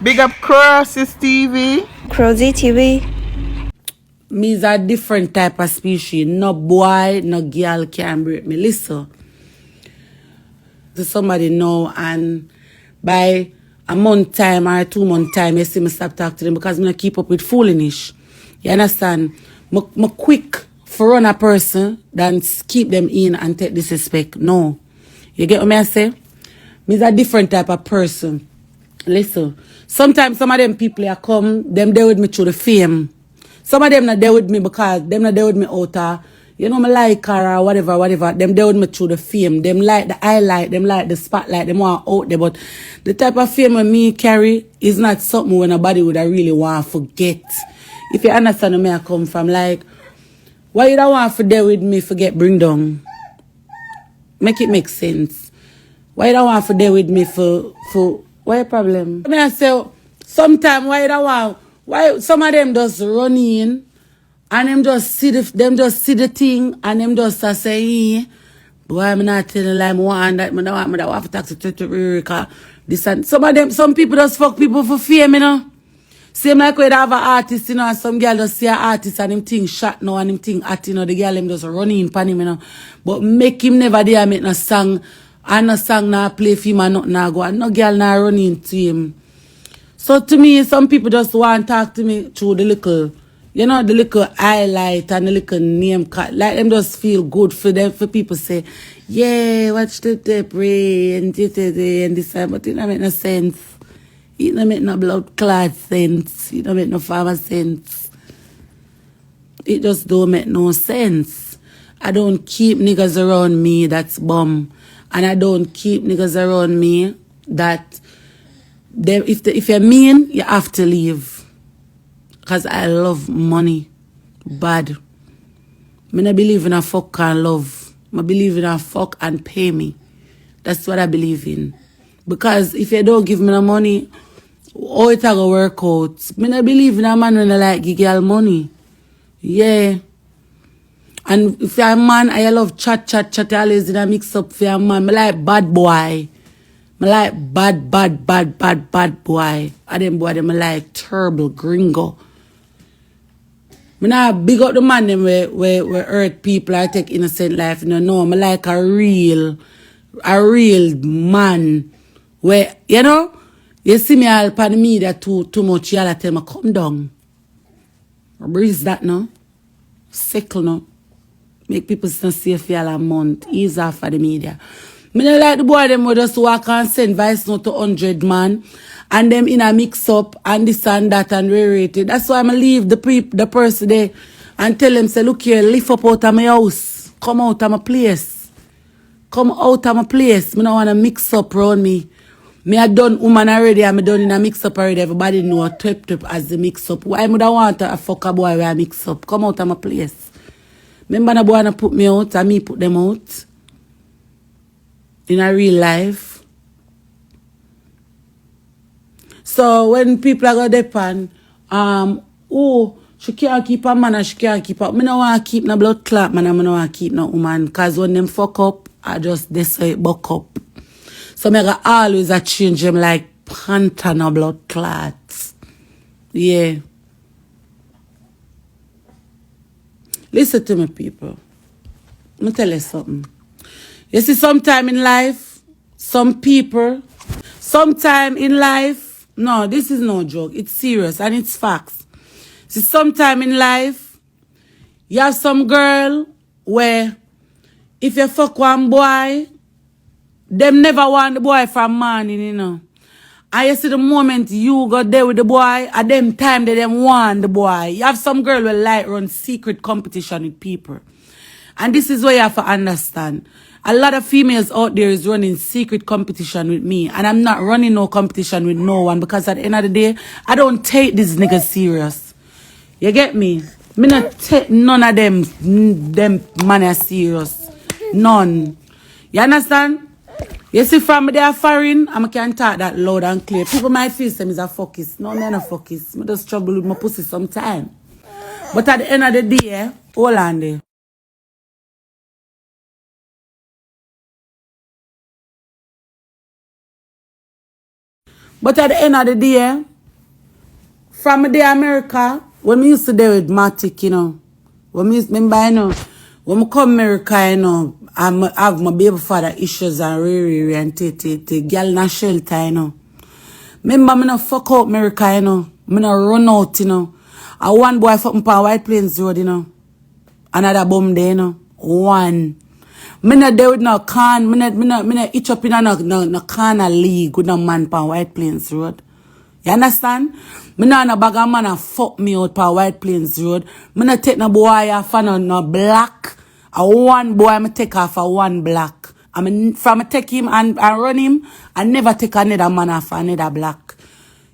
Big up Crosses TV. Crosby TV. Me's a different type of species. No boy, no girl can break me. Listen. To somebody know, and by a month time or 2 month time, you see me stop talking to them because I don't keep up with foolishness. You understand? I'm quick for run a person than keep them in and take disrespect. No. You get what I say? Me's a different type of person. Listen. Sometimes some of them people are come, them there with me through the fame. Some of them not there with me because them not there with me out of, me like her or whatever. Them there with me through the fame. Them like the highlight, them like the spotlight, them want out there. But the type of fame that me carry is not something when nobody would really want to forget. If you understand where I come from, like, why you don't want to there with me forget bring down? Make it make sense. Why you don't want to there with me for what your problem? I say, sometimes why you don't want, why some of them just run in and them just see the thing and them just say, boy, I'm not telling like one that I don't want to talk to Erica. This and some people just fuck people for fame, Same like when they have an artist, and some girl just see an artist and him thing shot now and him thing at, the girl him just running in pan him, But make him never there make no song, and no song now play for him and nothing now go, and no girl now running to him. So to me, some people just want to talk to me through the little, the little highlight and the little name card. Like them just feel good for them, for people say, yeah, watch the tape, and this, but it don't make no sense. It don't make no blood clot sense. It don't make no farmer sense. It just don't make no sense. I don't keep niggas around me that's bum. And I don't keep niggas around me that if you're mean, you have to leave. Because I love money. Bad. I don't believe in a fuck and love. I believe in a fuck and pay me. That's what I believe in. Because if you don't give me the money, how it gonna work out? I don't believe in a man when I like give girl money. Yeah. And if you're a man, I love chat, always in a mix up for a man. I like bad boy. I like bad boy. And them boy, them I like terrible gringo. I not big up the man them where hurt people I take innocent life. No, I like a real man. Where, you see me all pan the media too much, y'all tell me, come down. Breeze that no. Sickle no. Make people not safe for y'all a month. Ease off of the media. I don't like the boy them who just walk and send voice note to 100 man. And them in a mix up and this and that and rate it. That's why I'm leave the person there and tell them, say, look here, lift up out of my house. Come out of my place. Come out of my place. I don't want to mix up around me. Me I done woman already, I'm done in a mix up already. Everybody know Twep as the mix up. Why would I want to fuck a boy where I mix up? Come out of my place. Remember the boy put me out and me put them out. In a real life. So when people are going to depend, she can't keep a man and she can't keep up. I don't want to keep no blood clot, man. I don't want to keep no woman. Because when them fuck up, I just decide buck up. So I got always a change them like panther no blood clots. Yeah. Listen to me, people. Let me tell you something. You see, sometime in life, no, this is no joke. It's serious and it's facts. See, sometime in life, you have some girl where if you fuck one boy, them never want the boy from morning, And you see the moment you go there with the boy, at them time they them want the boy. You have some girl who like run secret competition with people. And this is what you have to understand. A lot of females out there is running secret competition with me. And I'm not running no competition with no one. Because at the end of the day, I don't take these niggas serious. You get me? Me not take none of them man are serious. None. You understand? You see from me they are foreign, I can't talk that loud and clear. People might feel them is a fuckist. No, I'm not a fuckist. I just struggle with my pussy sometime. But at the end of the day, hold on there. But at the end of the day, from the America, when we used to deal with Matic, you know, when me remember, you know, when I come America, you know, I have my baby father issues and Riri and Tete, girl in a shelter, you know. Remember, me no fuck out America, you know. Me no run out, you know. And one boy fuck me on White Plains Road, you know. Another bum there, you know. One. Me no deal with no can, me no itch up in no can of league with no man on White Plains Road. You understand? Me no a bag of man a fuck me out on White Plains Road. Me no take no boy off for no black. A one boy me take off for one black. I mean, from take him and run him, I never take another man off for another black.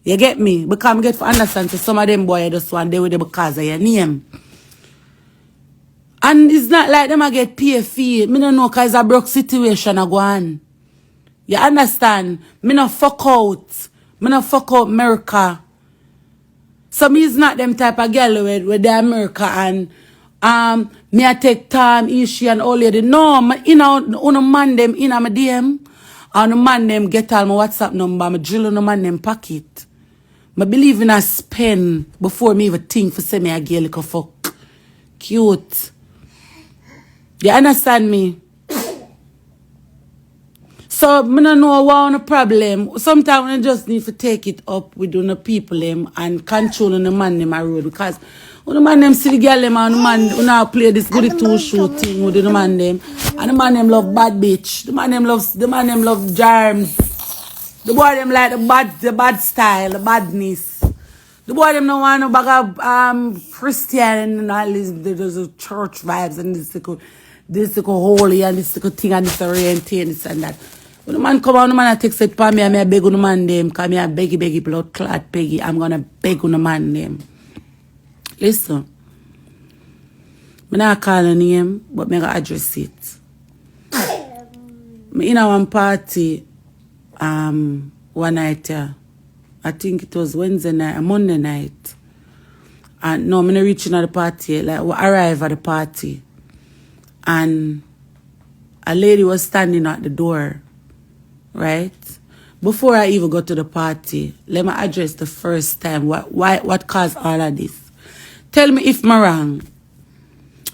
You get me? Because I get to understand so some of them boys just want to deal with it because of your name. And it's not like them I get pay fee. Me don't know because it's a broke situation I go on. You understand? Me no fuck out. Me no fuck out America. So me is not them type of girl with the America and me I take time, issue and all lady. No, you know, on a man them in my DM. And a man them get all my WhatsApp number. Me drill on a man them pocket. Me believe in a spend before me even think for say me a girl like a fuck. Cute. You understand me? So, I don't know what the problem. Sometimes I just need to take it up with the people them and control the man them a road. Because when the man them see the girl them and the man who now play this goody two shoot thing with the man them. And the man them love bad bitch. The man them love germs. The boy them like the bad style, the badness. The boy them no want no bag of Christian and all this, there's church vibes and this holy and this thing and this orientation, this and that. When the man come out, the man takes it for me and I beg on the man them, because I beggy blood clot peggy. I'm gonna beg on the man them. Listen. I not call a name, but I gotta address it. Me in one party one night, I think it was Wednesday night, Monday night. And no, I'm not reaching at the party, like we arrive at the party. And a lady was standing at the door, right? Before I even got to the party, let me address the first time what caused all of this. Tell me if I'm wrong.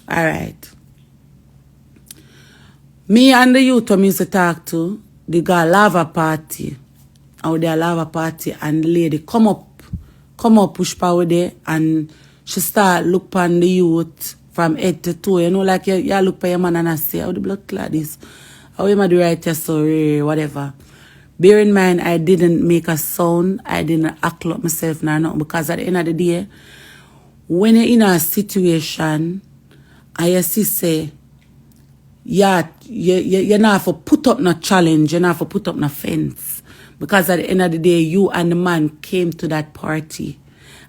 All right. Me and the youth I used to talk to, they got a lava party. Out there lava party and the lady come up push power there and she start look on the youth from head to toe. You know, like you look for your man and I say, how the blood clot this? How am I do right here, sorry, whatever. Bear in mind, I didn't make a sound. I didn't act like myself nor nothing because at the end of the day, when you're in a situation and you see say, yeah, you're not have to put up no challenge, you're not have to put up no fence. Because at the end of the day, you and the man came to that party.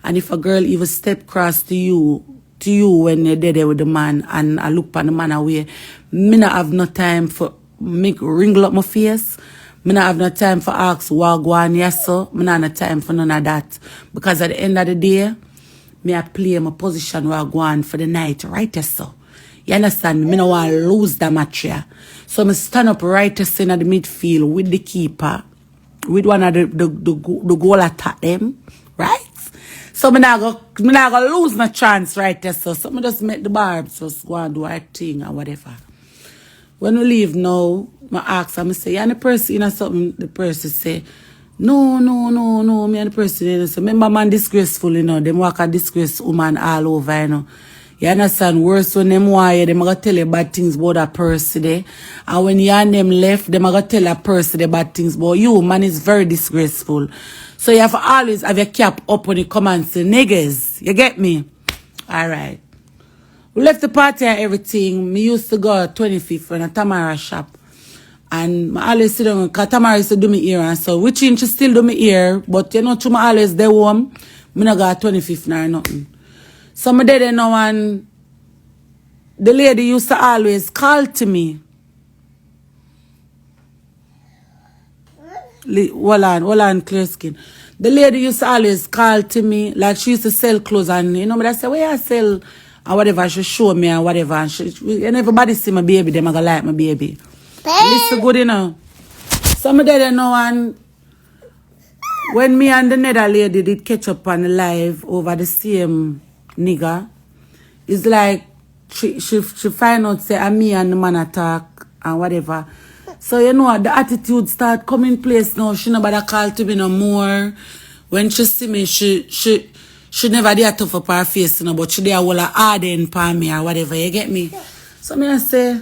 And if a girl even step across to you when you're there with the man and I look on the man away, me not have no time for make wrinkle up my face. Me not have no time for ask what go on, yes sir. Me not have no time for none of that. Because at the end of the day, me I play my position where I go on for the night, right yes sir. You understand me? Me no want to lose that match here. So me stand up right in the midfield with the keeper. With one of the goal attack them, right? So me not go lose my chance right there. So me just make the barbs just go and do our thing or whatever. When we leave now, I ask and I say, and the person, you know something, the person say, no, me and the person, you know, so remember man disgraceful, you know, them walk a disgrace woman all over, you know. You understand? Worse when them wire, them gonna tell you bad things about that person there. And when you and them left, them gonna tell a person the bad things about you. Man is very disgraceful. So you have to always have your cap up when you come and say niggas. You get me? Alright. We left the party and everything. Me used to go 25th in a Tamara shop. And I always sit down because Tamara used to do me ear and so which she still do me ear, but you know, to my always they home, me not got 25th nor nothing. So my daddy know and the lady used to always call to me. Hold on, clear skin. The lady used to always call to me, like she used to sell clothes and you know, but I say, where I sell or whatever, she show me or whatever. And everybody see my baby, them I gonna like my baby. Listen good, you know. So my daddy know and when me and the nether lady did catch up on the live over the same nigga, it's like she find out say me and the man attack and whatever. So you know the attitude start coming place now. She nobody call to me no more. When she see me, she never dare tough up her face, you know, but she dare all her harden for me or whatever, you get me? So me I say,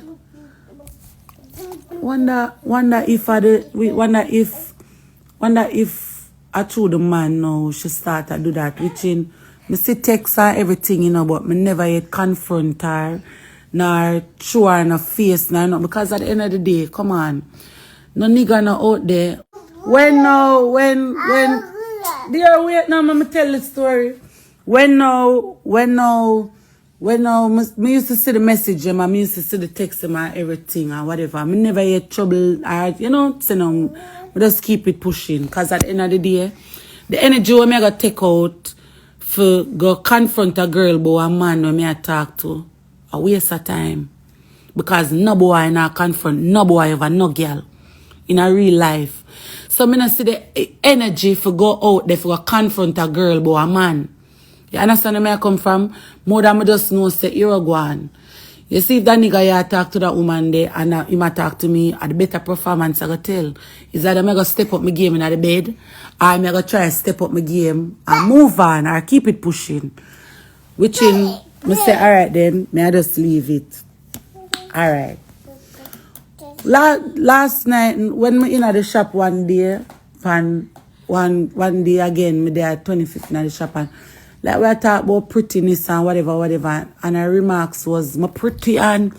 wonder if I told the man now she start to do that, which in me see text her everything, you know, but me never yet confront her, nor show her in her face, nor not, because at the end of the day, come on, no nigga no out there. When dear, wait now, me tell the story. When me used to see the message, me used to see the text and everything and whatever. Me never had trouble, you know, so no, me just keep it pushing. Because at the end of the day, the energy when me got take out for go confront a girl boy a man when me I talk to, a waste of time. Because no boy not confront, no boy ever, no girl in a real life. So me not see the energy for go out there for confront a girl boy a man. You understand where I come from? More than me just know say you're a guan. You see if that nigga you talk to that woman there and he might talk to me at the better performance I go tell. Is that I'm gonna step up my game in the bed or I'm gonna try to step up my game and move on or keep it pushing. Which in me say alright then, may I just leave it. Alright. Last night when me in the shop one day, one day again, me there 25th in the shop and like we talk about prettiness and whatever, and her remarks was my pretty and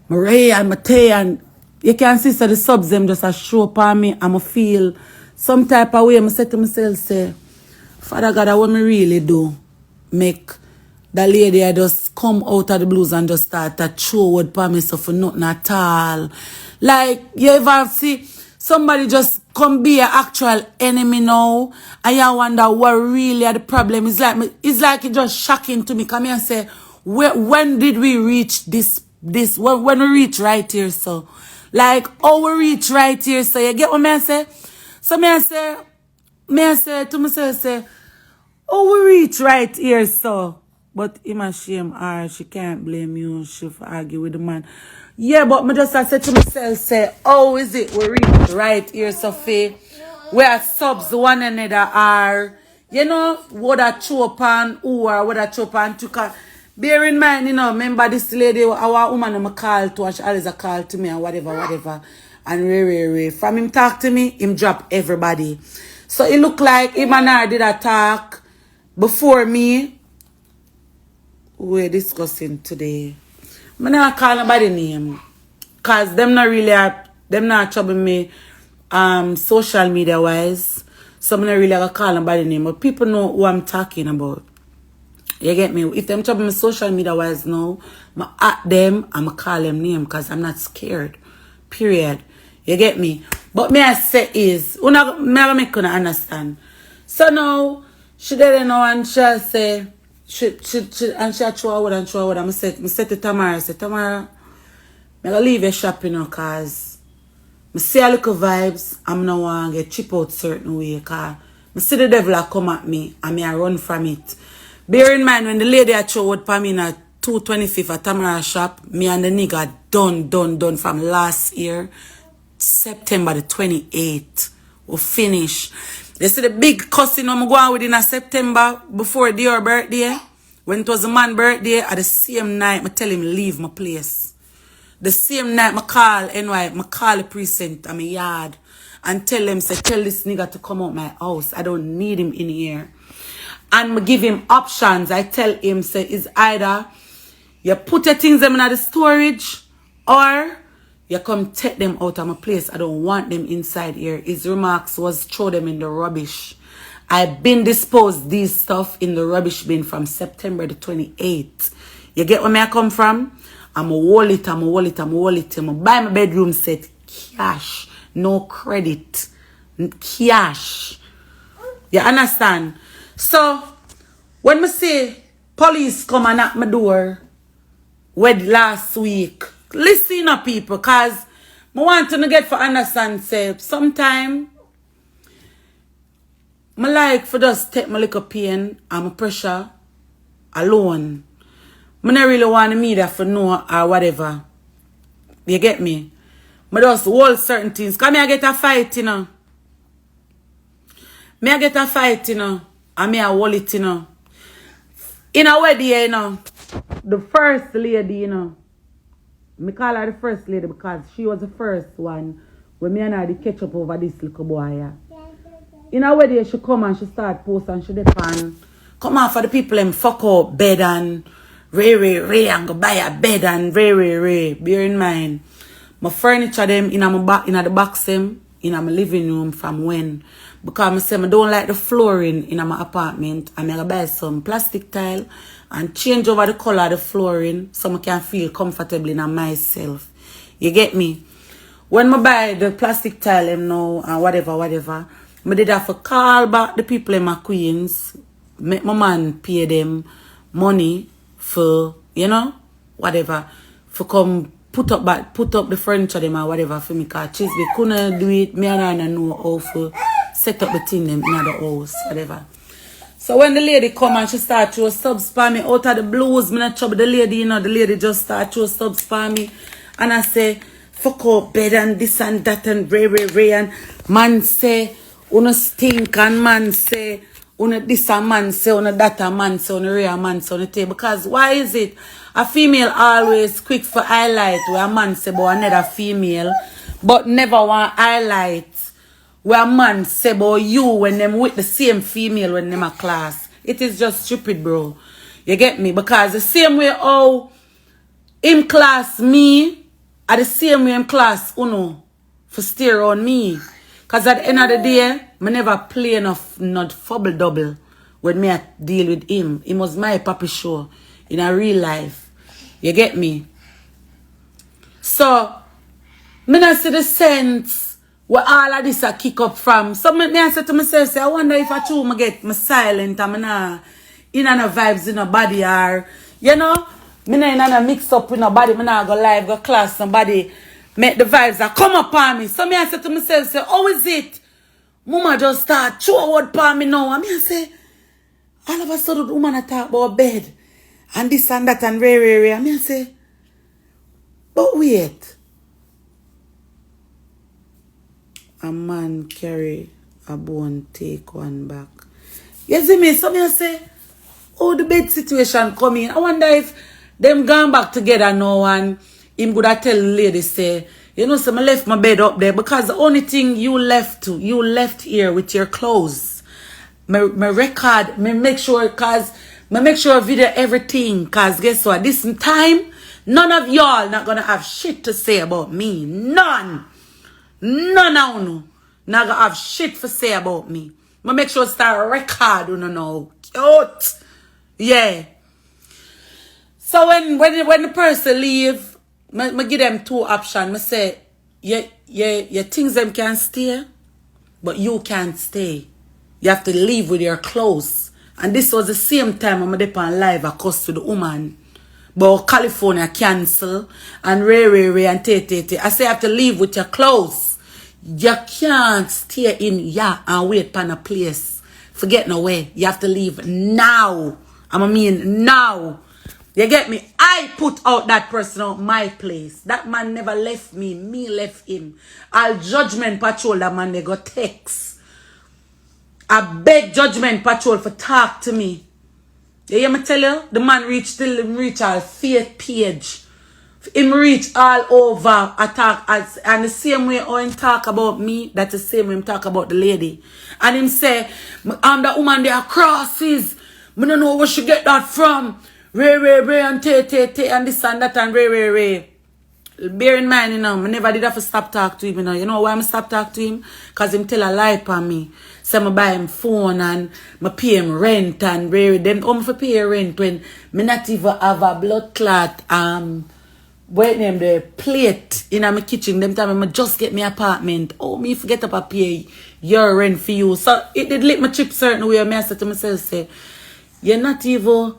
my ray and my tay, and you can see so the subs them just a show up on me and I feel some type of way. I say to myself, say, Father God, what me really do make the lady I just come out of the blues and just start to show word for me so for nothing at all. Like you ever see somebody just come be an actual enemy now, and you wonder what really are the problem. It's like it just shocking to me. Come here and say, when did we reach this when we reach right here, so like how we reach right here, so you get what me I say? So me I say to myself, say, oh we reach right here, so but him a shame her, she can't blame you, she argue with the man. Yeah, but me just I said to myself, say, oh, is it we reach right here, Sophie? Where subs one another are, you know, what a chop on who or what a chop on to. Bear in mind, you know, remember this lady, our woman I'm a call to, and she always a call to me and whatever. And Ray. From him talk to me, him drop everybody. So it look like him and I did a talk before me. We're discussing today. I'm not call nobody name. Cause them not really them not trouble me social media wise. So I'm not really gonna call nobody name. But people know who I'm talking about. You get me? If them trouble me social media wise now, I'm at them, I'm gonna call them name because I'm not scared. Period. You get me? But me I say is me I make you understand. So now she didn't know and she say she and she throw out. I say to Tamara, Tamara, I'm gonna leave your shop, you know, cause I see a little vibes, I'm not want to get chip out certain way, cause I see the devil a come at me and I run from it. Bear in mind when the lady a throw out for me in a 225 at Tamara shop, me and the nigga done from last year, September the 28th. We finish. You see the big cussing I'm going with in a September before your birthday? When it was a man's birthday, at the same night, I tell him leave my place. The same night, I call the precinct at my yard and tell them, say, tell this nigga to come out my house. I don't need him in here. And I give him options. I tell him, say, it's either you put your things them in the storage or you come take them out of my place. I don't want them inside here. His remarks was throw them in the rubbish. I've been disposed these stuff in the rubbish bin from September the 28th. You get where I come from? I'm a wallet. I'm buy my bedroom set. Cash. No credit. Cash. You understand? So, when I say police come and knock my door last week, listen up people, because I want to get for understand, say, sometime I like for just take my little pain and my pressure alone. I don't really want me that for no or whatever. You get me? I just hold certain things. Because I get a fight, you know. I get a fight, you know. And I hold it, you know. In a wedding, you know. The first lady, you know. I call her the first lady because she was the first one when me and her catch up over this little boy. Yeah. In a wedding, she come and she start post and she depend. Come on for the people and fuck up bed and ray and go buy a bed and ray. Bear in mind, my furniture them in my back in the box them in my living room from when because I say I don't like the flooring in my apartment. I'm gonna buy some plastic tile and change over the color of the flooring so I can feel comfortable in myself. You get me? When I buy the plastic tile them now and whatever, I did have to call back the people in my Queens, make my man pay them money for, you know, whatever, for come put up the furniture them or whatever for me, because they couldn't do it, me and I don't know how to set up the thing them in the house, whatever. So when the lady come and she start to subs for me out of the blues, me not trouble the lady, you know, the lady just start to subs for me, and I say, fuck up bed and this and that and ray, and man say, una stink, and man say, una this a man say, una that a man say, una ray a man say, una tay. Because why is it a female always quick for highlight where a man say about another female, but never want highlight where a man say about you when them with the same female when them a class? It is just stupid, bro. You get me? Because the same way how him class me, are the same way him class uno for stare on me. Because at the end of the day, I never play enough not fubble double when me I deal with him. It was my puppy show in a real life. You get me? So, me not see the sense where all of this a kick up from. So, me I say to myself, say, I wonder if I true me get my silent and me nah in no vibes in a body or, you know, me nah in a mix up with nobody, me nah go live, go class, somebody make the vibes that come up on me. So me I say to myself, say, how is it? Mama just start throw word upon me now. And me I say, all of a sudden the woman talk about bed and this and that and ray. And me I say, but wait. A man carry a bone, take one back. You see me? So me I say, oh, the bed situation coming. I wonder if them gone back together now and him would tell the lady, say, you know, so I left my bed up there because the only thing you left here with your clothes. My record, me make sure video everything, cause guess what? This time, none of y'all not gonna have shit to say about me. None of you not gonna have shit to say about me. I make sure start record, you know. Cute. Yeah. So when the person leave, I give them two options. I say, your things them can stay, but you can't stay. You have to leave with your clothes. And this was the same time I'm on live across to the woman. But California cancel and ray and tay. I say you have to leave with your clothes. You can't stay in and wait for a place. Forget no way. You have to leave now. I mean now. You get me? I put out that person out my place. That man never left me. Me left him. All judgment patrol that man they got text. I beg judgment patrol for talk to me. You hear me tell you? The man reach till him reach our faith page. Him reach all over attack as and the same way how him talk about me, that's the same way him talk about the lady. And him say, I'm the woman there crosses. I don't know where she get that from. Ray and tay and this and that and ray. Bear in mind, you know, I never did have to stop talk to him, you know. You know why I stop talk to him? Because him tell a lie upon me. So I buy him phone and I pay him rent and ray. Them come for pay rent when me not even have a blood clot wait name the plate in my kitchen. Them time I just get my apartment. Oh, me forget about pay your rent for you. So it did lick my chip certain way. I said to myself, say, you're not even.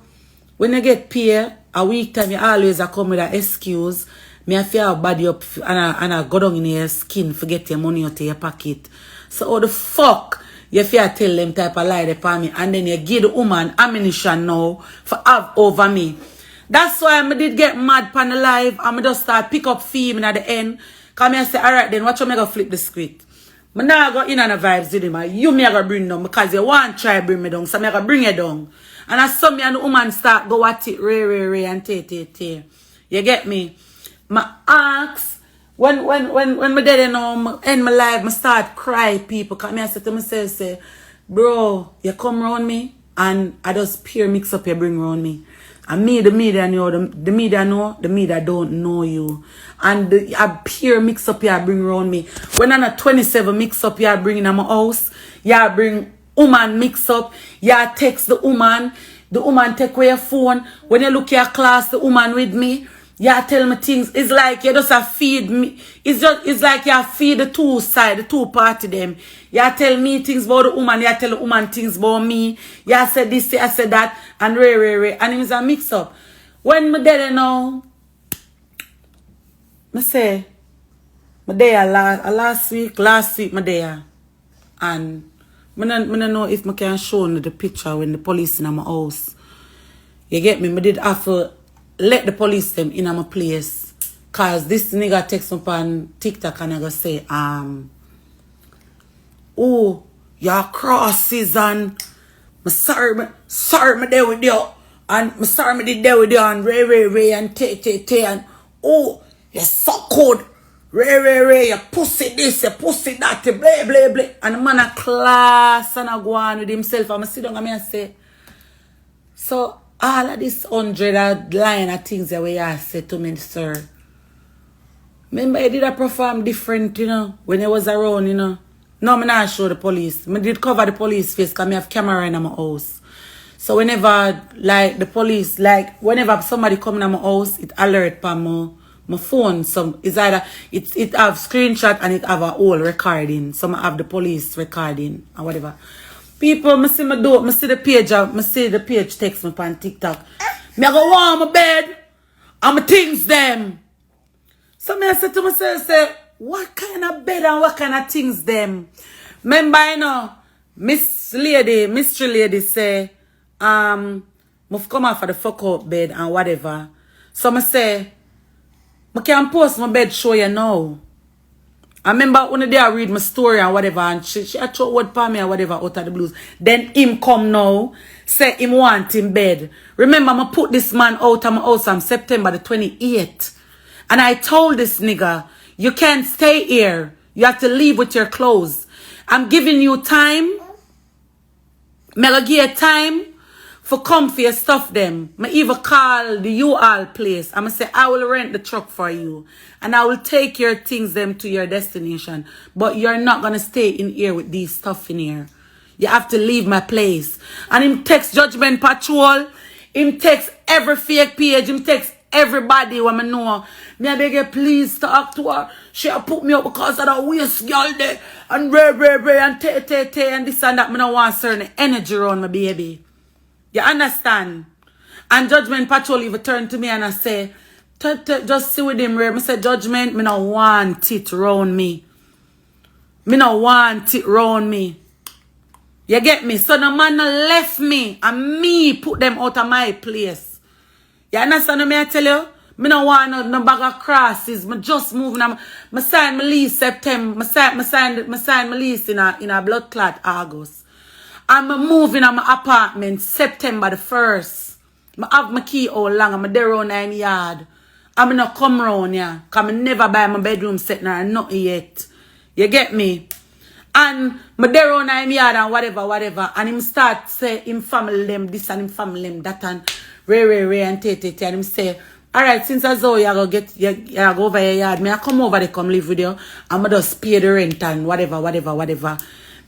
When you get paid, a week time, you always come with an excuse. Me I feel body up and I go down in your skin, forget your money out of your pocket. So how the fuck You fear tell them type of lie upon me. And then you give the woman ammunition now for have over me. That's why I did get mad pan the live. I just start pick up theme at the end. Come and say, alright then, watch how me go flip the script. But now I go in on the vibes with him. You me go bring down because you want to try bring me down. So me go bring you down. And as some me and the woman start go at it, ray, and te. You get me? My ask, when me dead and now, end my life, I start cry people. Because I say to myself, say, bro, you come round me and I just pure mix up you bring round me. And me, the media know, the media know, the media don't know you. And a pure mix up you bring round me. When I'm a 27 mix up you bring in my house, you bring woman mix up, you text the woman take away your phone. When you look at your class, the woman with me, you tell me things. It's like you just feed me. It's like you feed the two side, the two party them. You tell me things about the woman, you tell the woman things about me. You said this, you said that, and ray. And it was a mix up. When me dead now, I say, my day last week my day. And I don't know if I can show you the picture when the police in my house. You get me? I did have to let the police them in my place. Cause this nigga text me on TikTok and I go say, oh, your crosses and sorry me there with you. And I'm sorry me did there with you and ray and te and oh, you're so cold. Ray, you pussy this, you pussy that, you blah. And the man a class and a go on with himself. And I sit down and I say, so all of this 100 line of things that we have said to me, sir. Remember I did a perform different, when I was around, No, I'm not show the police. I did cover the police face because I have camera in my house. So whenever, the police, whenever somebody come in my house, it alert for my phone. So it's either it have screenshot and it have a whole recording. Some have the police recording or whatever. People, I see the page text me on TikTok. Me go warm my bed and my things them. So I say to myself, what kind of bed and what kind of things them? Remember, mystery lady say, move come out for the fuck out bed and whatever. So I say, I can post my bed show you now. I remember one day I read my story and whatever, and she had throw word for me or whatever out of the blues. Then him come now, say him want in bed. Remember, I put this man out of my house on September the 28th. And I told this nigga, you can't stay here. You have to leave with your clothes. I'm giving you time. I'm going to give you time for comfy stuff them. I even call the U-Haul place. I'm going to say, I will rent the truck for you. And I will take your things them to your destination. But you're not going to stay in here with these stuff in here. You have to leave my place. And him text Judgment Patrol. Him text every fake page. Him text everybody when I know. Me I beg you please talk to her. She put me up because of that waste girl there. And ray and te and this and that. I don't want certain energy around my baby. You understand? And Judgment Patrol even turn to me and I say, just see with him, Ray. I say, Judgment, me don't want it round me. Me don't want it round me. You get me? So the man left me and me put them out of my place. You understand what I tell you? Me don't want no bag of crosses. Me just moving. I sign my lease September. I sign my lease in a blood clot August. I'm moving in my apartment September the 1st. I have my key all long. I'm there around my yard. I'm not come round here. Because I never buy my bedroom set now and nothing yet. You get me? And my there around my yard and whatever. And him start say him family them this and him family them that and ray and te. And him say, alright, since I saw you go over your yard, I come over there, come live with you. I'm just pay the rent and whatever.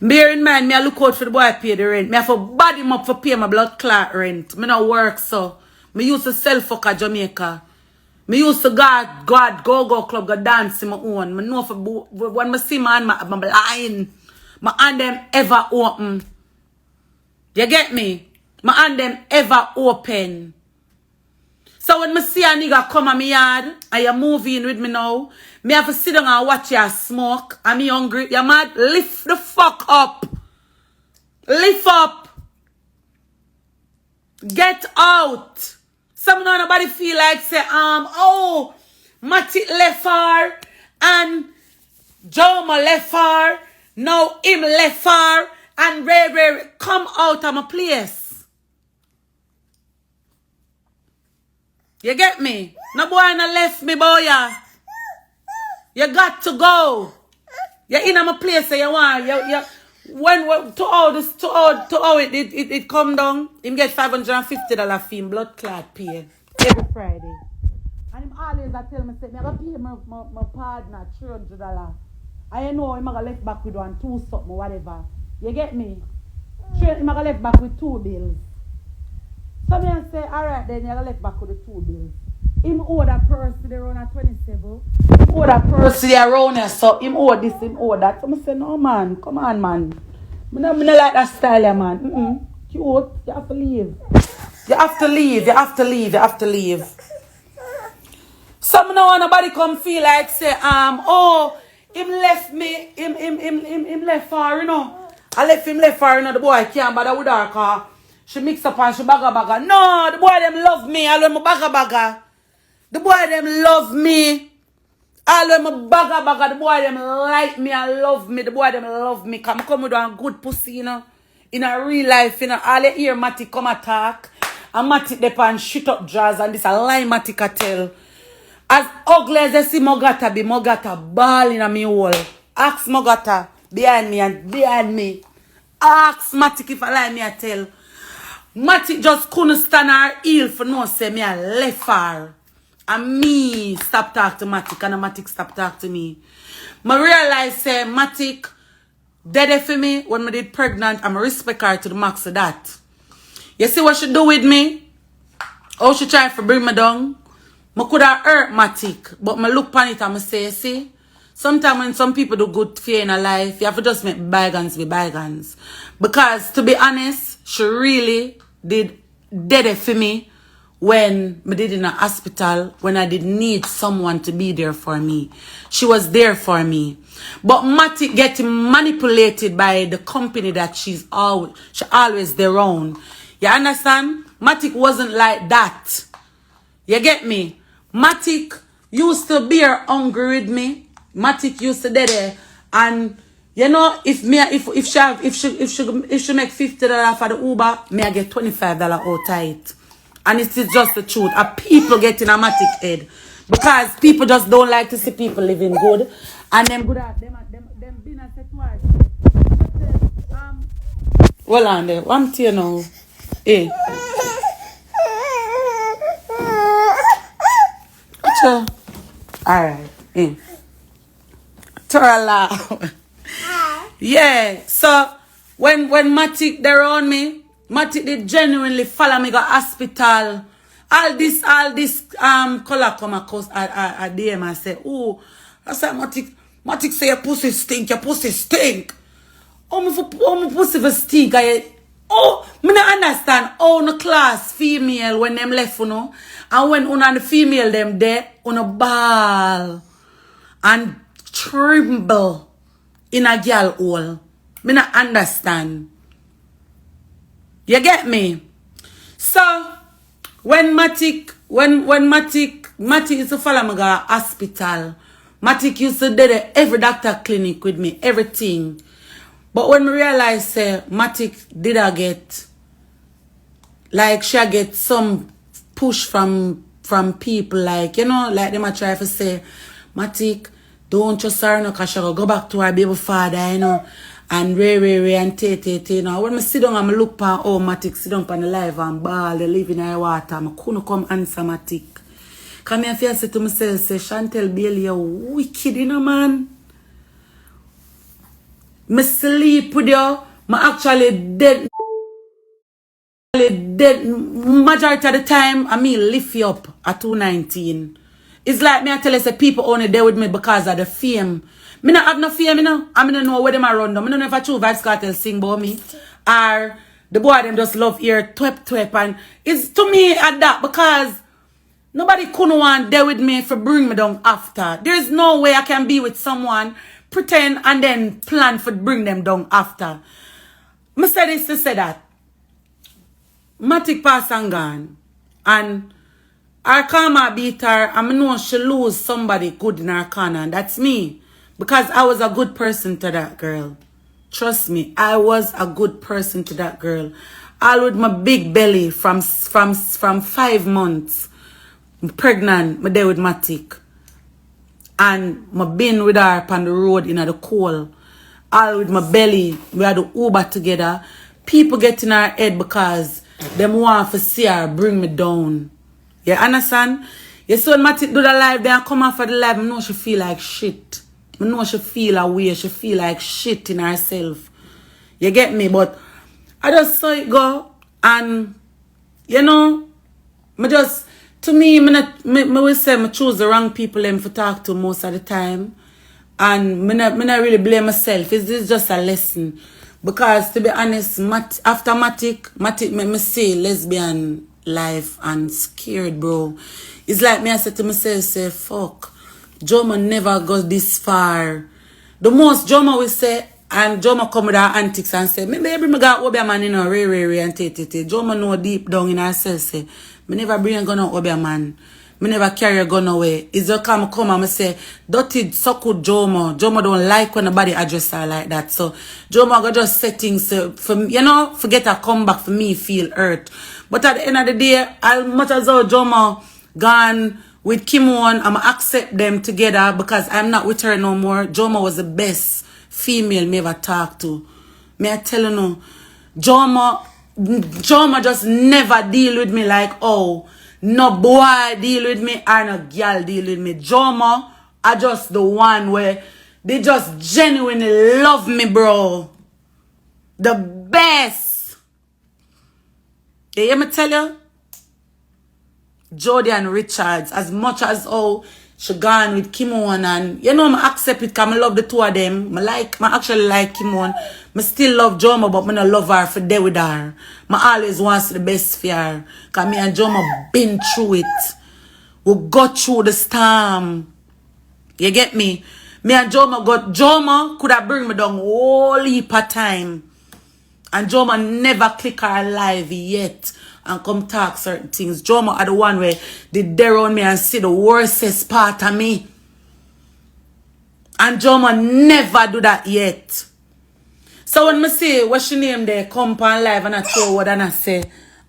Bear in mind, I look out for the boy pay the rent. I have to body him up for pay my blood clot rent. I not work so. I used to sell fuck at Jamaica. I used to go club, go dance in my own. I know for when I see man, I'm blind. My hand them ever open. You get me? My hand them ever open. So when I see a nigga come at my yard and you move in with me now, me have to sit down and watch you smoke and me hungry. You mad? Lift the fuck up. Lift up. Get out. Some nobody feel like say, oh, Matic left her and Joma left her. Now him left her and Ray come out of my place. You get me? No boy no left me, boy. You got to go. You're in my place, so you want when to how it come down, him get $550 fee in blood clot pay every Friday. And him always tell me, say, me I gotta pay my partner $300. I know him I got left back with one, two something, whatever. You get me? Him I got left back with 2 bills. So me I say, alright then, you got left back with the 2 bills. Him owe that purse there around at 27. Him owe that purse there around here, so him owe this, him owe that. So I say, no man, come on man. I don't like that style, man. Cute, you have to leave. You have to leave, you have to leave, you have to leave. Some now nobody come feel like say, oh, him left me, him left her, you know. I left her, you know, the boy can't bother with her car. She mix up and she bagga. No, the boy them love me, I love my bagga. The boy them love me. I love my bagga. The boy them like me and love me. The boy them love me. Come with a good pussy, you know. In a real life, you know. All you hear Matic come attack. And Matic they pan shit up jazz. And this a lie Matic a tell. As ugly as they see Mogata be, Mogata ball in a me hole. Ask Mogata behind me and behind me. Ask Matic if I lie me a tell. Matic just couldn't stand her heel for no say me a left her. And me stop talk to Matic and Matic stop talk to me. I realize say Matic dead for me when I did pregnant. I'm respect her to the max of that. You see what she do with me? How she try to bring me down? I could have hurt Matic, but I look upon it and I say, see, sometimes when some people do good for you in a life, you have to just make bygones be bygones. Because to be honest, she really did dead for me when I did in a hospital, when I did need someone to be there for me. She was there for me. But Matic getting manipulated by the company that she always their own. You understand? Matic wasn't like that. You get me? Matic used to be hungry with me. Matic used to be there, and you know if she make $50 for the Uber, me I get $25 out of it, and it is just the truth. People get in a Matic head because people just don't like to see people living good, and them good at them being a set twice. Well on there, one to you now, eh. Alright. Turala. Yeah. So when Matic they around me, Matic they genuinely follow me go hospital. All this color come across I DM and say, oh, I said Matic say your pussy stink. Oh my pussy for stink. Oh, me not understand how no class female when them left, you know, and when una the female them there, una ball and tremble in a girl hole. Me not understand. You get me? So when Matic used to follow me go hospital, Matic used to do every doctor clinic with me, everything. But when we realized Matic did I get like she get some push from people like, you know, like them I try to say, Matic, don't trust her no, cause she go back to her baby father, you know, and Ray and Tate, you know. When I sit down and I look pan oh Matic sit down on the live and ball, they live in her water, I couldn't come answer Matic. Cause me I feel say to myself, say Chantel Bailey, you wicked, you know, man. Me sleep with you. I actually dead. Majority of the time, I mean lift you up at 219. It's like me I tell you, say people only there with me because of the fame. Me not have no fame, you know. I don't know where them are run down. I don't know if a true Vibes Cartel sing about me. Or the boy them just love hear Twep. And it's to me at that because nobody couldn't want there with me for bring me down after. There's no way I can be with someone, pretend and then plan for bring them down after. I said this to say that. Matic pass and gone. And her karma beat her. I know she lose somebody good in her corner. And that's me. Because I was a good person to that girl. Trust me. I was a good person to that girl. All with my big belly from 5 months. I'm pregnant. I'm there with Matic. And I been with her on the road in the cold. All with my belly. We had the Uber together. People get in her head because them want to see her bring me down. You understand? You see when Matic do the live, then I come off for the live, I know she feel like shit. I know she feel a way, she feel like shit in herself. You get me? But I just saw it go, and you know, to me, I will say I choose the wrong people to talk to most of the time. And I not really blame myself. This is just a lesson. Because to be honest, after Matic made me say lesbian life and scared, bro. It's like me, I said to myself, say, fuck. Joma never got this far. The most Joma will say, and Joma come with her antics and say, maybe I got Obia man, you know, Ray, and te. Joma know deep down in herself, say, me never bring a gun on Obia man. Me never carry a gun away. It's just come and me say, Dotty suck with Joma. Joma don't like when nobody address her like that. So Joma got just settings for you know, forget her come back for me feel hurt. But at the end of the day, as much as though Joma gone with Kimon, I'ma accept them together because I'm not with her no more. Joma was the best female me ever talked to. May I tell you no, Joma just never deal with me like, oh, no boy deal with me or no girl deal with me. Joma are just the one where they just genuinely love me, bro. The best. You hear me tell you? Jody and Richards, as much as she gone with Kimon, and you know I accept it because I love the two of them. I actually like Kimon. I still love Joma, but I don't love her for there with her. I always want the best for her. Because me and Joma been through it. We got through the storm. You get me? Me and Joma could have bring me down whole heap of time. And Joma never click her live yet and come talk certain things. Joma are the one where they dare on me and see the worstest part of me. And Joma never do that yet. So when I say what she name there, come on live and I throw what and I say,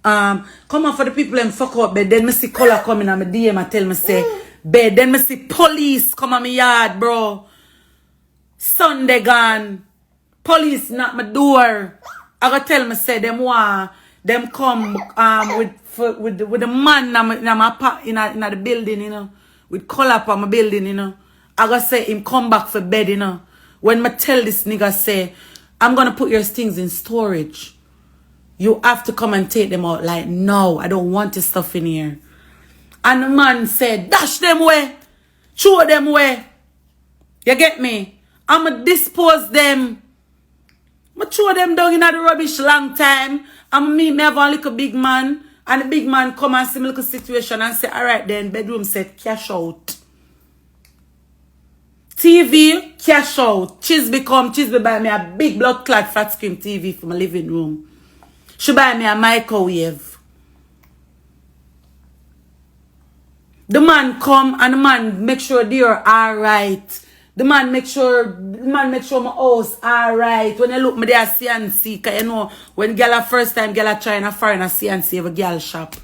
come on for the people and fuck up bed. Then I see color coming on my DM and tell me say, bed. Then I see police come on my yard, bro. Sunday gone. Police knock my door. I gotta tell me say them come with the man in the building, you know, with color on my building, you know. I gotta say him come back for bed, you know. When I tell this nigga say, I'm gonna put your things in storage. You have to come and take them out. Like, no, I don't want your stuff in here. And the man said, dash them away. Throw them away. You get me? I'ma dispose them. I throw them down in the rubbish long time. And me have a little big man. And the big man come and see me little situation and say, alright then, bedroom set, cash out. TV, cash out. Chisby buy me a big blood clot flat screen TV for my living room. She buy me a microwave. The man come and the man make sure they're alright. The man make sure my house alright. When you look me there CNC, cause you know when girl first time girl trying a foreign CNC of a girl shop.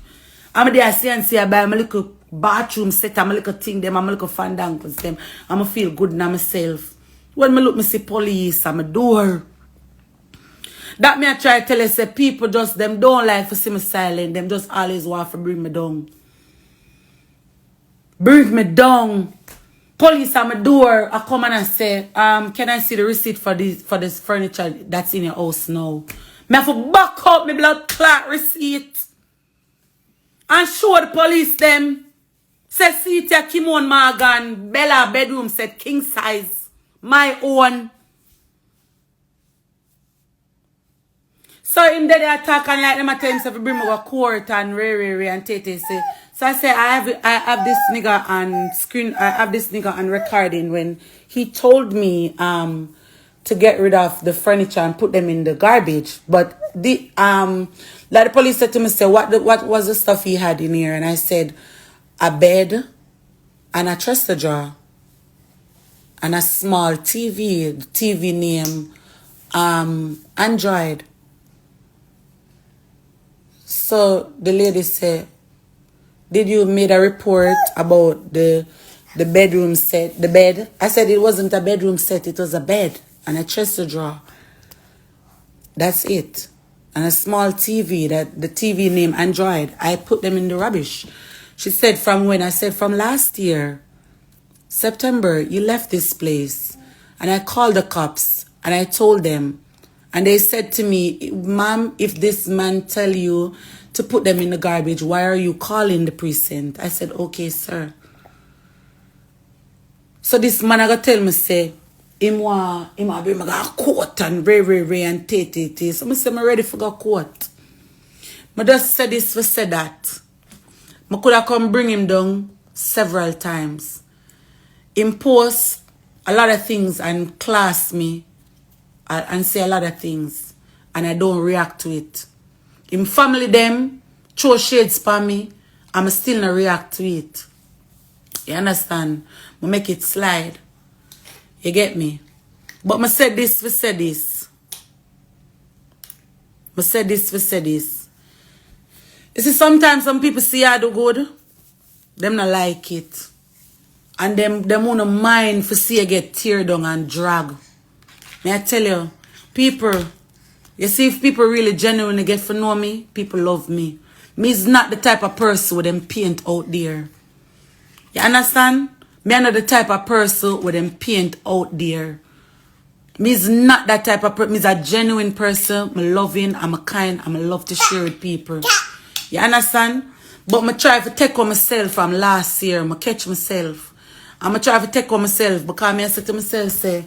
I'm there CNC I buy my little bathroom set, my little thing them, my little fandangles them. I'ma feel good now myself. When me look me see police at my door. That me I try to tell you say people just them don't like to see me silent. Them just always want to bring me down. Bring me down. Police at my door, I come and I say, can I see the receipt for this furniture that's in your house now? Me have to back up my blood clot receipt. And show the police them. Say, see it here, Kimon Morgan, Bella bedroom set king size. My own. So in there they attack and like them at times if bring me to court and Ray and Tete say. So I say I have this nigga on screen, I have this nigga on recording when he told me to get rid of the furniture and put them in the garbage. But like the police said to me, say, what was the stuff he had in here? And I said, a bed and a dresser drawer and a small TV. The TV name Android. So the lady said, did you make a report about the bedroom set, the bed? I said it wasn't a bedroom set, it was a bed and a dresser drawer. That's it. And a small TV, that the TV name Android. I put them in the rubbish. She said, from when? I said, from last year, September, you left this place. And I called the cops and I told them. And they said to me, ma'am, if this man tell you to put them in the garbage, why are you calling the precinct? I said, okay, sir. So this man I got tell me, say, him bring me a coat and ray and tay. So I say, I'm ready for a coat. I just said this for say that. I could have come bring him down several times. Him post a lot of things and class me and say a lot of things. And I don't react to it. Him family them throw shades for me. I'm still not react to it. You understand? I make it slide. You get me? But I said this for say this. I said this for say this. You see, sometimes some people see I do good. Them not like it. And them wanna mind for see you get tear down and drag. May I tell you, people, you see, if people really genuinely get to know me, people love me. Me is not the type of person with them paint out there. You understand? Me are not the type of person with them paint out there. Me is not that type of person. Me is a genuine person. I'm loving, I'm a kind, I'm a love to share with people. You understand? But I try to take on myself from last year. I catch myself. I'm try to take on myself because I say to myself, say,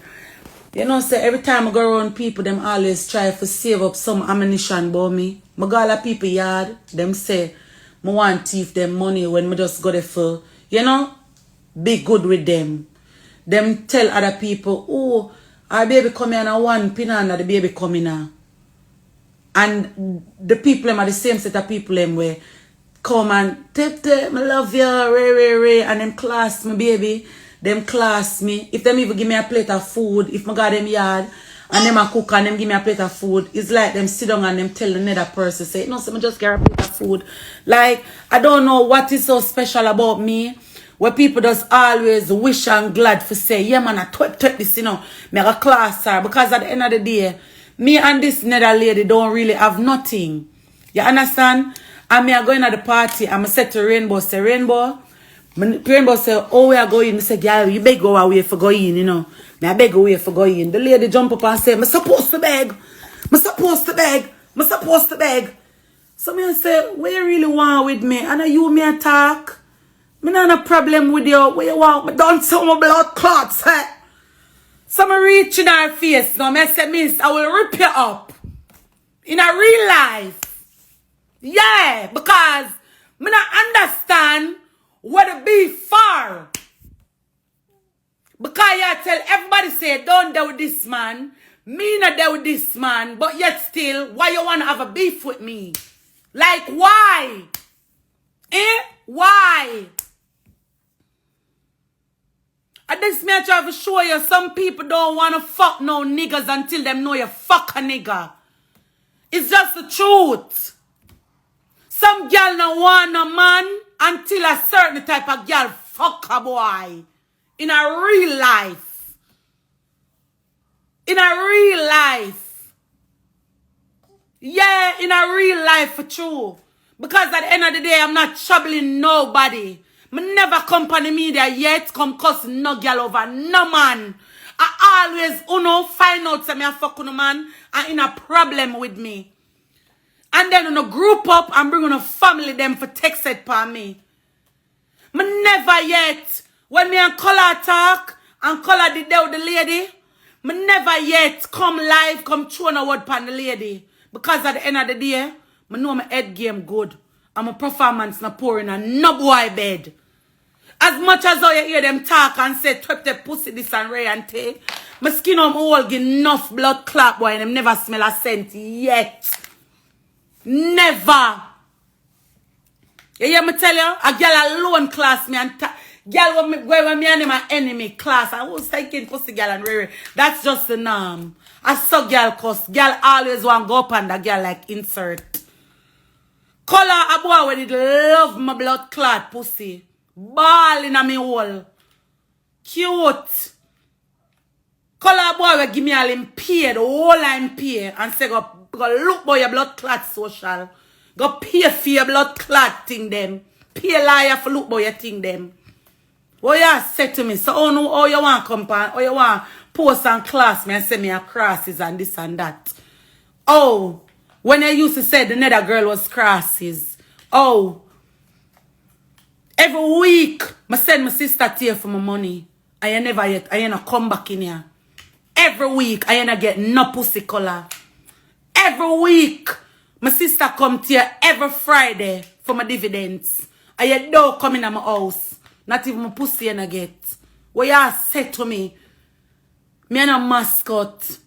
you know, say every time I go around people, them always try to save up some ammunition about me. I go all the people yard, them say, I want thief them money when I just go there for, you know, be good with them. Them tell other people, oh, our baby come in and one pin and the baby come in. And the people them are the same set of people them where come and Twep, I love you, ray, and them class me, baby. Them class me. If them even give me a plate of food, if I got them yard, and them a cook and them give me a plate of food, it's like them sit down and them tell another person, say, no, so I just get a plate of food. Like, I don't know what is so special about me, where people just always wish and glad for say, yeah man, I Twep this, you know, me a class her, because at the end of the day, me and this nether lady don't really have nothing. You understand? And me are going at the party, I'm say to Rainbow, say, Rainbow say, oh, we are going. I say, girl, you beg go away for going, you know. Me I beg away for going. The lady jump up and say, I'm supposed to beg. I'm supposed to beg. I'm supposed to beg. So me I say, what you really want with me? And you me attack. Me not a problem with you. What you want? Me don't tell my blood clots, eh? So me reach in her face. Now me say, miss, I will rip you up. In a real life. Yeah, because me not understand what the beef for. Because I tell everybody say, don't deal with this man. Me not deal with this man. But yet still, why you want to have a beef with me? Like, why? Why? And this me I try to show you, some people don't want to fuck no niggas until them know you fuck a nigga. It's just the truth. Some girl no want a man until a certain type of girl fuck a boy. In a real life. In a real life. Yeah, in a real life for true. Because at the end of the day, I'm not troubling nobody. Me never company media yet come cuss no girl over no man. I always find out say me a fuck no man and in a problem with me. And then on a group up and bring on a family them for text it for me. Me never yet, when me and Color talk, and Color did there with the lady, me never yet come live, come throw a word upon the lady. Because at the end of the day, me know my head game good. And my performance not pouring on no boy bed. As much as how you hear them talk and say, Twep the pussy this and Ray and Tay, my skin on my wall get enough blood clot, boy, and them never smell a scent yet. Never. You hear me tell you? A girl alone class me and girl when me and my enemy class. I was thinking pussy girl and Ray. That's just the norm. I saw girl cuss. Girl always want go up and the girl like insert. Color a boy when it love my blood clot pussy. Ball in a me hole. Cute. Color a boy will give me all him pay, the whole line pay. And say go look boy your blood clot social. Go pay for your blood clot thing them. Pay liar for look boy your thing them. What you say to me? So oh you want come on, oh you want post and class me and send me a crosses and this and that. Oh, when I used to say the nether girl was crosses. Oh, every week I send my sister to you for my money. I never yet, I ain't come back in here. Every week I ain't get no pussy color. Every week my sister come to you every Friday for my dividends. I don't come in my house. Not even my pussy and I get. What you said to me? Me and a mascot.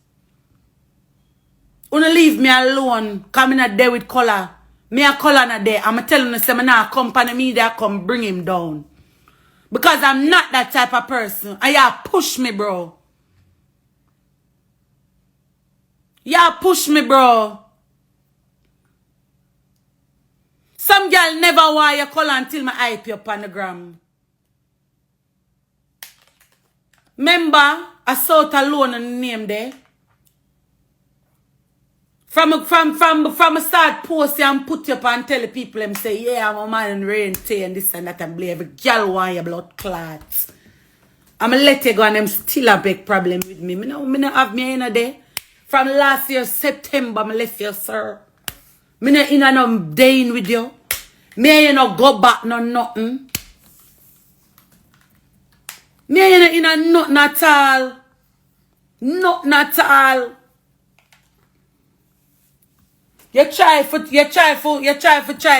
Wanna leave me alone. Cause me not there with color. Me a color not there. I'm telling you, say me not company me there come bring him down. Because I'm not that type of person. And y'all push me, bro. Y'all push me, bro. Some girl never want your color until my hype you up on the gram. Remember, I saw it alone in the name there. From a start post and put you up and tell the people them say, yeah, I'm a man and rain tea and this and that and believe every girl want your blood clots. I'ma let you go and them still a big problem with me. Me no have me in a day. From last year September, I left you, sir. Me no in a no day with you. Me ain't no go back no nothing. Me ain't in a nothing at all. Nothing at all. You try to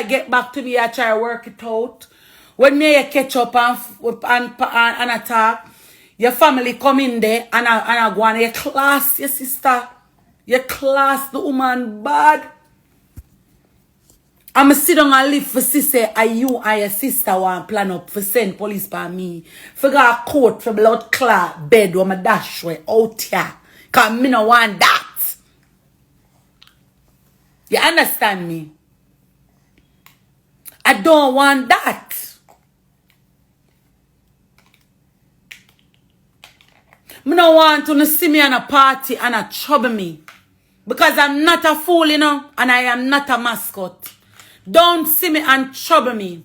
get back to me. I try to work it out. When me catch up and attack, your family come in there and I go on your class, your sister. Your class the woman bad. I'ma sit down and live for sister and you and your sister want plan up for send police by me. Figure a court for blood clot bed where my dash way out here. Cause me no want that. You understand me? I don't want that. I don't want to see me on a party and a trouble me. Because I'm not a fool, you know, and I am not a mascot. Don't see me and trouble me.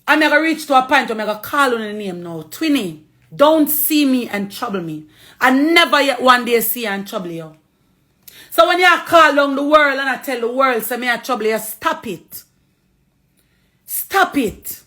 I'm going to reach to a point where I'm going to call on the name now. Twinny, don't see me and trouble me. I never yet one day see you and trouble you. So when you call on the world and I tell the world, say me I trouble you, stop it. Stop it.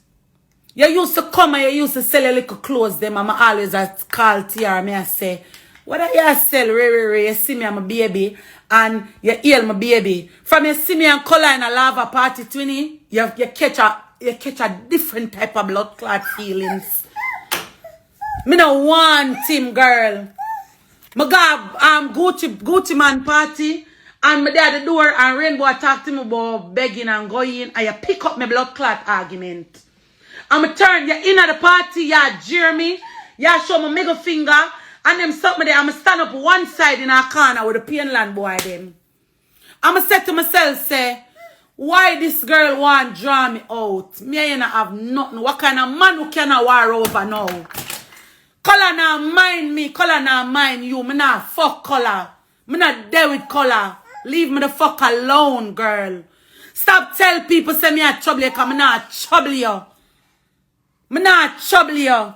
You used to come and you used to sell your little clothes them and I always call TR me and say, what do you sell, Ray, you see me, I'm a baby, and you heal my baby. From you see me and color in a lava party, Twinny, you catch a different type of blood clot feelings. Me no want him, girl. Me go Gucci man party, and me there at the door, and Rainbow talk to me about begging and going, and you pick up my blood clot argument. And me turn, you in at the party, you jeer me, you show my middle finger, and them stop me there, I'm stand up one side in a corner with the Painland boy them. I'm say to myself, say, why this girl want draw me out? Me ain't have nothing. What kind of man who can war over now? Color now mind me, color now mind you. Me not fuck color. Me not there with color. Leave me the fuck alone, girl. Stop tell people say me a trouble you, cause me not trouble you. Me not trouble you.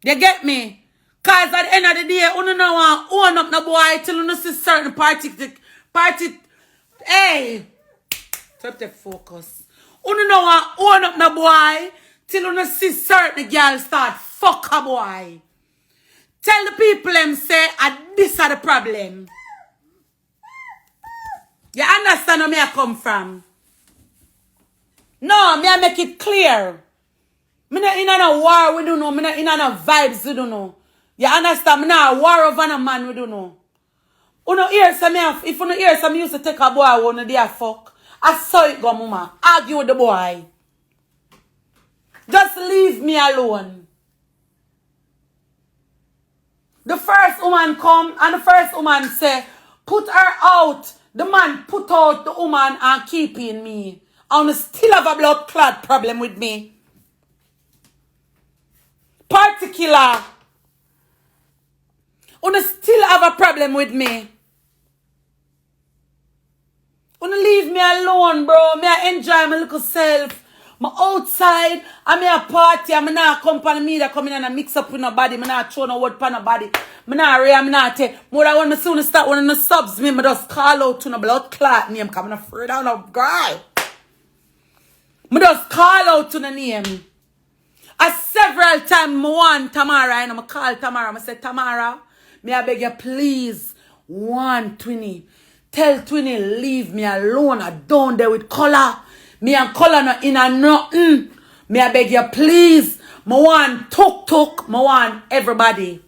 You get me? Cause at the end of the day, you don't want to own up no boy till you see certain party. Hey! Stop the focus. You don't want to own up no boy till you see certain girls start fuck a boy. Tell the people them say, this are the problem. You understand where I come from? No, me I make it clear. Me not in a war, we don't know. Me not in a vibes, we don't know. You understand? Me not a war over a man, we don't know. Uno hear some, if uno hear some, used to take a boy, uno there fuck. I saw it go, mama. Argue with the boy. Just leave me alone. The first woman come and the first woman say, put her out. The man put out the woman and keep in me. And still have a blood clot problem with me. Particular. You still have a problem with me. You leave me alone, bro. Me I enjoy my little self. I'm outside. I'm a party. I'm not company me that come in and mix up with nobody. I'm not throw no word for nobody. I'm not real. I'm not take. More than when I soon start when the subs me, I just call out to no blood clot name. I'm afraid of no girl. I just call out to the name. I several times I want Tamara and I call Tamara. I say, Tamara, may I beg you please, want Twinny. Tell Twinny leave me alone. I down there with color. Me and color not in a nothing. May I beg you please. I want tuk. I want everybody.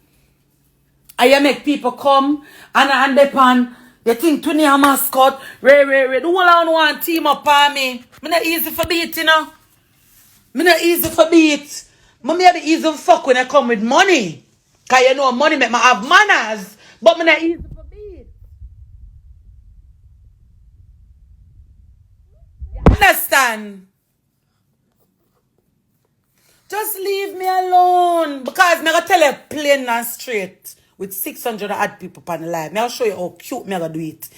I make people come and they pan. They think Twinny a mascot. Ray. The whole I want team up on me. Me not easy for beat, you know. Me not easy for beat. Me be easy for fuck when I come with money. Cause you know money make me have manners. But me not easy for beat. You understand? Just leave me alone. Because me gonna tell you plain and straight. With 600 odd people on the live. Me I'll show you how cute me gonna do it.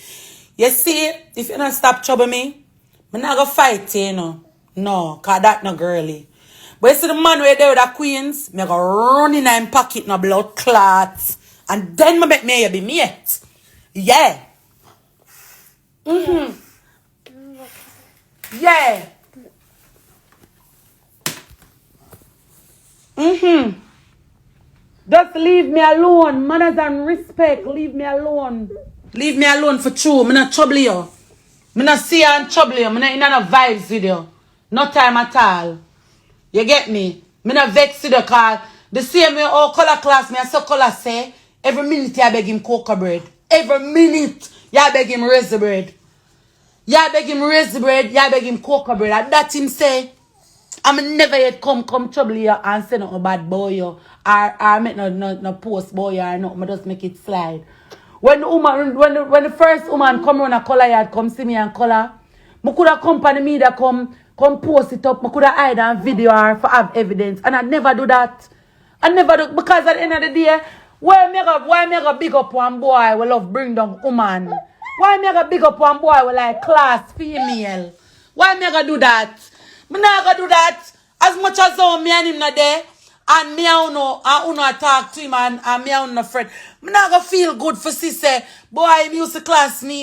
You see, if you don't stop troubling me, me not gonna fight you, you know. No, cause that no girly. But you see the man right there with the queens, me gonna run in him pocket no blood clots. And then me make me be mate. Yeah. Yeah. Just leave me alone. Manners and respect. Leave me alone. Leave me alone for true. Me not trouble you. Me not see you and trouble you. Me not in no vibes with you. No time at all. You get me? Me not vex with you cause the same way all color class me and so color say every minute you beg him cocoa bread. Every minute you beg him raise the bread. You beg him raise the bread. You beg him cocoa bread. And that him say I'm never yet come trouble you and say no bad boy you or make no post boy or nothing. I just make it slide. When the woman when the first woman come around a color yard come see me and color, I could have company me that come post it up. I could have hide and video her for have evidence. And I never do that. I never do because at the end of the day, why me go big up one boy we love bring down woman? Why me go big up one boy we like class female? Why me go do that? Me not gonna do that. As much as me and him not there, and me and uno talk to him and me and uno friend. Me not gonna feel good for say, boy, him used to class me.